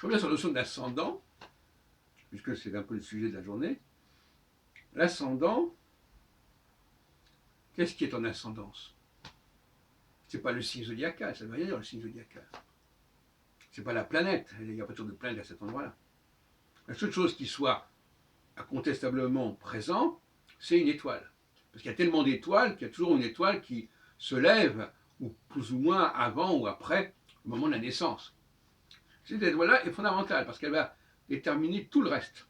reviens sur la notion d'ascendant, puisque c'est un peu le sujet de la journée. L'ascendant, qu'est-ce qui est en ascendance? C'est pas le signe zodiacal, ça ne veut rien dire le signe zodiacal. C'est pas la planète, il n'y a pas toujours de planète à cet endroit-là. La seule chose qui soit incontestablement présent, c'est une étoile. Parce qu'il y a tellement d'étoiles qu'il y a toujours une étoile qui se lève, ou plus ou moins avant ou après le moment de la naissance. Cette étoile-là est fondamentale parce qu'elle va déterminer tout le reste.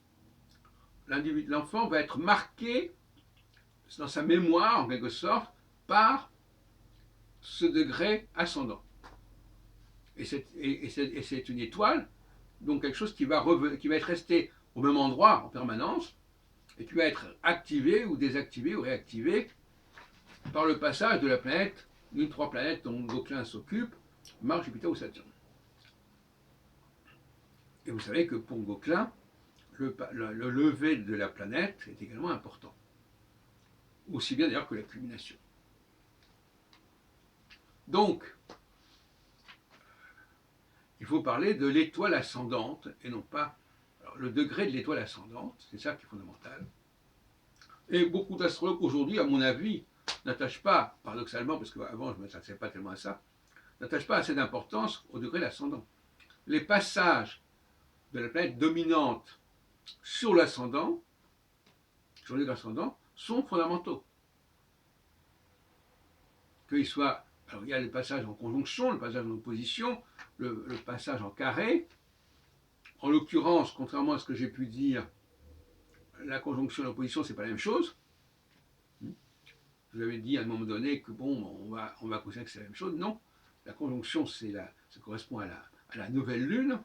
L'enfant va être marqué dans sa mémoire, en quelque sorte, par ce degré ascendant. Et c'est une étoile, donc quelque chose qui va être resté au même endroit en permanence, et qui va être activé ou désactivé ou réactivé par le passage de la planète, d'une 3 planètes dont Gauquelin s'occupe, Mars, Jupiter ou Saturne. Et vous savez que pour Gauquelin, le lever de la planète est également important. Aussi bien d'ailleurs que la culmination. Donc, il faut parler de l'étoile ascendante et non pas. Alors, le degré de l'étoile ascendante, c'est ça qui est fondamental. Et beaucoup d'astrologues aujourd'hui, à mon avis, n'attachent pas, paradoxalement, parce qu'avant je ne m'intéressais pas tellement à ça, n'attachent pas assez d'importance au degré d'ascendant. Les passages de la planète dominante sur l'ascendant, sur le degré ascendant, sont fondamentaux. Qu'il soit. Alors il y a le passage en conjonction, le passage en opposition, le passage en carré. En l'occurrence, contrairement à ce que j'ai pu dire, la conjonction et l'opposition, c'est pas la même chose. Je vous avais dit à un moment donné que bon, on va considérer que c'est la même chose. Non, la conjonction, ça correspond à la nouvelle lune,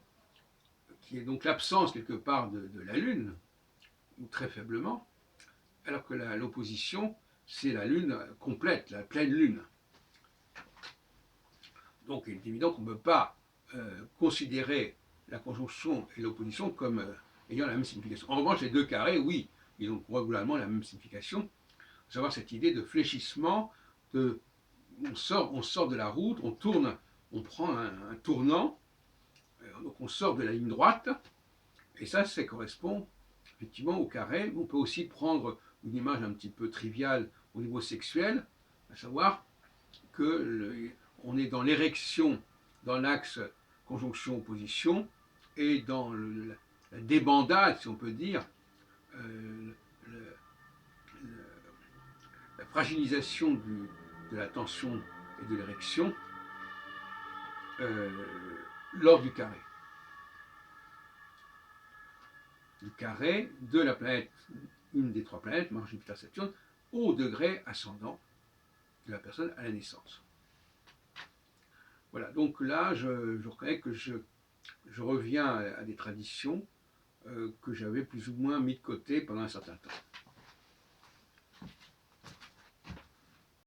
qui est donc l'absence quelque part de la lune, ou très faiblement, alors que l'opposition, c'est la lune complète, la pleine lune. Donc il est évident qu'on ne peut pas considérer la conjonction et l'opposition comme ayant la même signification. En revanche, les deux carrés, oui, ils ont probablement la même signification. Il faut savoir cette idée de fléchissement, on sort de la route, on tourne, on prend un tournant, donc on sort de la ligne droite, et ça correspond effectivement au carré. On peut aussi prendre une image un petit peu triviale au niveau sexuel, à savoir on est dans l'érection, dans l'axe conjonction-opposition, et dans la débandade, si on peut dire, la fragilisation de la tension et de l'érection lors du carré. Du carré de la planète, une des 3 planètes, Mars, Jupiter, Saturne, au degré ascendant de la personne à la naissance. Voilà, donc là, je reconnais que je reviens à des traditions que j'avais plus ou moins mis de côté pendant un certain temps.